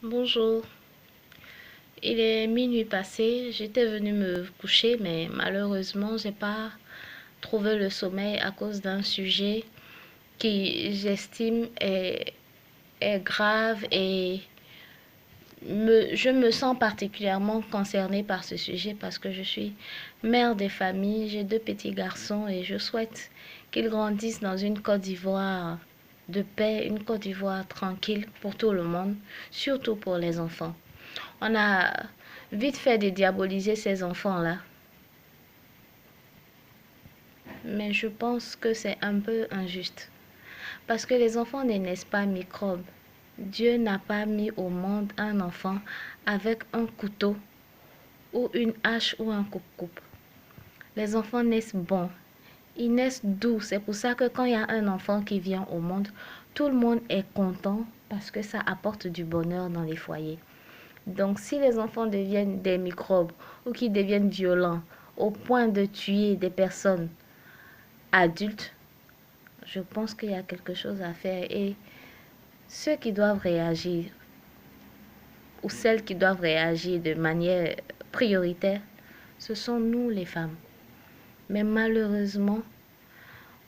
Bonjour, il est minuit passé, j'étais venue me coucher, mais malheureusement, j'ai pas trouvé le sommeil à cause d'un sujet qui, j'estime, est grave et je me sens particulièrement concernée par ce sujet parce que je suis mère des familles, j'ai deux petits garçons et je souhaite qu'ils grandissent dans une Côte d'Ivoire de paix, une Côte d'Ivoire tranquille pour tout le monde, surtout pour les enfants. On a vite fait de diaboliser ces enfants-là, mais je pense que c'est un peu injuste. Parce que les enfants ne naissent pas microbes. Dieu n'a pas mis au monde un enfant avec un couteau ou une hache ou un coupe-coupe. Les enfants naissent bons, ils naissent doux. C'est pour ça que quand il y a un enfant qui vient au monde, tout le monde est content parce que ça apporte du bonheur dans les foyers. Donc si les enfants deviennent des microbes ou qui deviennent violents au point de tuer des personnes adultes, je pense qu'il y a quelque chose à faire et ceux qui doivent réagir ou celles qui doivent réagir de manière prioritaire, ce sont nous les femmes. Mais malheureusement,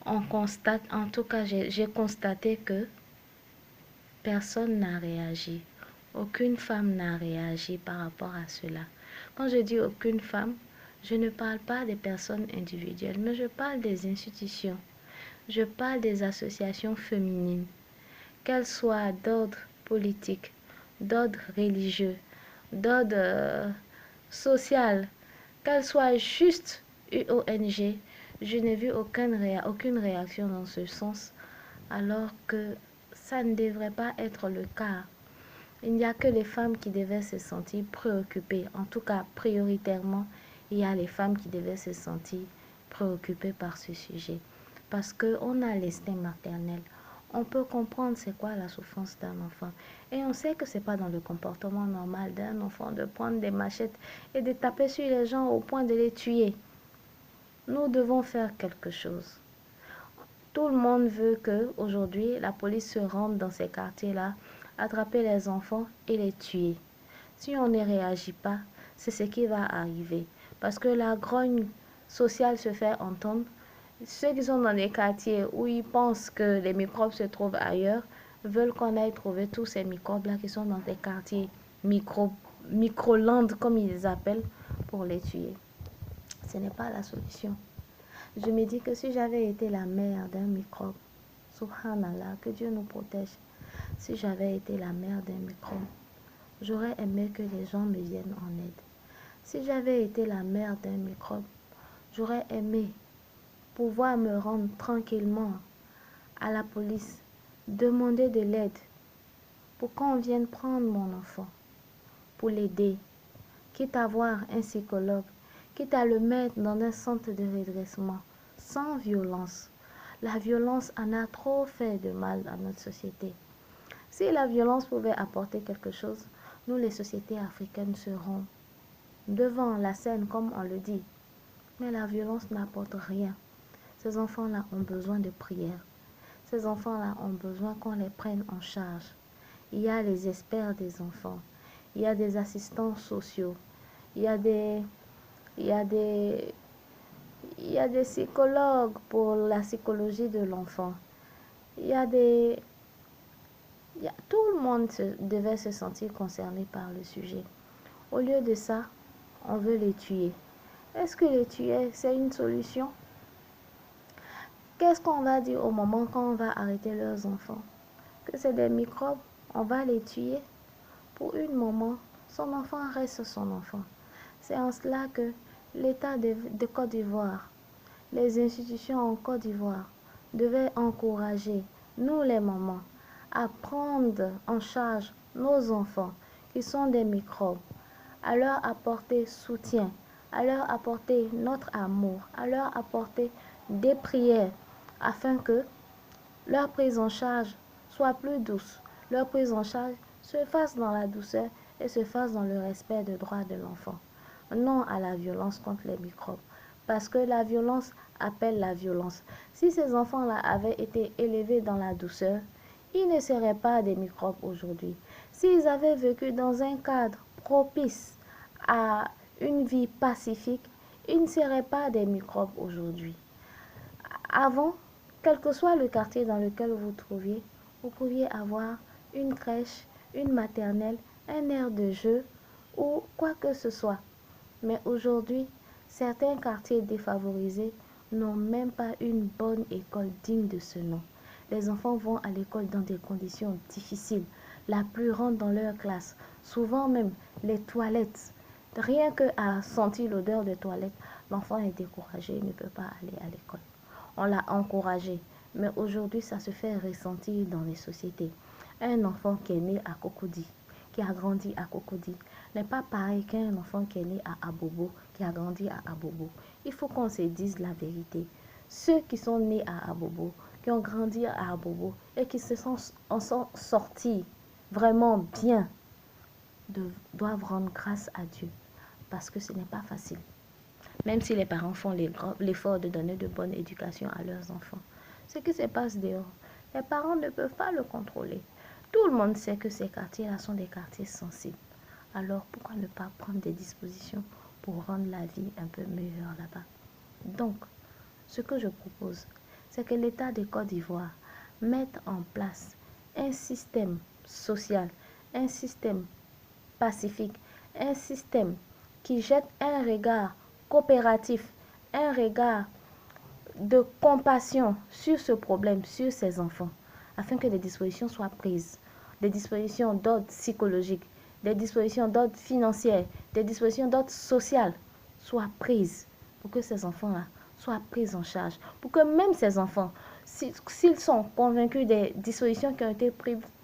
on constate, en tout cas j'ai constaté que personne n'a réagi. Aucune femme n'a réagi par rapport à cela. Quand je dis aucune femme, je ne parle pas des personnes individuelles, mais je parle des institutions. Je parle des associations féminines, qu'elles soient d'ordre politique, d'ordre religieux, d'ordre social, qu'elles soient juste UONG. Je n'ai vu aucune réaction dans ce sens, alors que ça ne devrait pas être le cas. Il n'y a que les femmes qui devaient se sentir préoccupées, en tout cas prioritairement, il y a les femmes qui devaient se sentir préoccupées par ce sujet. Parce qu'on a l'instinct maternel, on peut comprendre c'est quoi la souffrance d'un enfant. Et on sait que c'est pas dans le comportement normal d'un enfant de prendre des machettes et de taper sur les gens au point de les tuer. Nous devons faire quelque chose. Tout le monde veut que aujourd'hui la police se rende dans ces quartiers-là, attraper les enfants et les tuer. Si on ne réagit pas, c'est ce qui va arriver. Parce que la grogne sociale se fait entendre. Ceux qui sont dans des quartiers où ils pensent que les microbes se trouvent ailleurs veulent qu'on aille trouver tous ces microbes-là qui sont dans des quartiers micro-landes, comme ils les appellent, pour les tuer. Ce n'est pas la solution. Je me dis que si j'avais été la mère d'un microbe, subhanallah, que Dieu nous protège, si j'avais été la mère d'un microbe, j'aurais aimé que les gens me viennent en aide. Si j'avais été la mère d'un microbe, j'aurais aimé pouvoir me rendre tranquillement à la police, demander de l'aide pour qu'on vienne prendre mon enfant, pour l'aider, quitte à voir un psychologue, quitte à le mettre dans un centre de redressement, sans violence. La violence en a trop fait de mal à notre société. Si la violence pouvait apporter quelque chose, nous les sociétés africaines serons devant la scène comme on le dit. Mais la violence n'apporte rien. Ces enfants-là ont besoin de prière. Ces enfants-là ont besoin qu'on les prenne en charge. Il y a les experts des enfants. Il y a des assistants sociaux. Il y a des, il y a des, il y a des psychologues pour la psychologie de l'enfant. Il y a des, tout le monde devait se sentir concerné par le sujet. Au lieu de ça, on veut les tuer. Est-ce que les tuer, c'est une solution? Qu'est-ce qu'on va dire au moment quand on va arrêter leurs enfants? Que c'est des microbes, on va les tuer? Pour une maman, son enfant reste son enfant. C'est en cela que l'État de Côte d'Ivoire, les institutions en Côte d'Ivoire devaient encourager nous les mamans à prendre en charge nos enfants qui sont des microbes, à leur apporter soutien, à leur apporter notre amour, à leur apporter des prières afin que leur prise en charge soit plus douce, leur prise en charge se fasse dans la douceur et se fasse dans le respect des droits de l'enfant. Non à la violence contre les microbes, parce que la violence appelle la violence. Si ces enfants-là avaient été élevés dans la douceur, ils ne seraient pas des microbes aujourd'hui. S'ils avaient vécu dans un cadre propice à une vie pacifique, ils ne seraient pas des microbes aujourd'hui. Avant, quel que soit le quartier dans lequel vous trouviez, vous pouviez avoir une crèche, une maternelle, un aire de jeu ou quoi que ce soit. Mais aujourd'hui, certains quartiers défavorisés n'ont même pas une bonne école digne de ce nom. Les enfants vont à l'école dans des conditions difficiles. La pluie rentre dans leur classe. Souvent même, les toilettes. Rien qu'à sentir l'odeur des toilettes, l'enfant est découragé, il ne peut pas aller à l'école. On l'a encouragé, mais aujourd'hui, ça se fait ressentir dans les sociétés. Un enfant qui est né à Cocody, qui a grandi à Cocody, n'est pas pareil qu'un enfant qui est né à Abobo, qui a grandi à Abobo. Il faut qu'on se dise la vérité. Ceux qui sont nés à Abobo, qui ont grandi à Abobo et qui en sont sortis vraiment bien, doivent rendre grâce à Dieu. Parce que ce n'est pas facile. Même si les parents font l'effort de donner de bonne éducation à leurs enfants. Ce qui se passe dehors, les parents ne peuvent pas le contrôler. Tout le monde sait que ces quartiers-là sont des quartiers sensibles. Alors pourquoi ne pas prendre des dispositions pour rendre la vie un peu meilleure là-bas? Donc, ce que je propose, c'est que l'État de Côte d'Ivoire mette en place un système social, un système pacifique, un système qui jette un regard coopératif, un regard de compassion sur ce problème, sur ces enfants, afin que des dispositions soient prises, des dispositions d'ordre psychologique, des dispositions d'ordre financier, des dispositions d'ordre social soient prises pour que ces enfants-là soient pris en charge, pour que même ces enfants, s'ils sont convaincus des dispositions qui ont été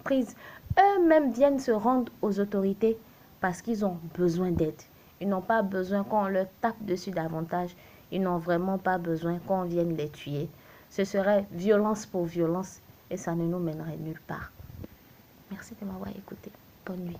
prises, eux-mêmes viennent se rendre aux autorités parce qu'ils ont besoin d'aide. Ils n'ont pas besoin qu'on leur tape dessus davantage. Ils n'ont vraiment pas besoin qu'on vienne les tuer. Ce serait violence pour violence et ça ne nous mènerait nulle part. Merci de m'avoir écouté. Bonne nuit.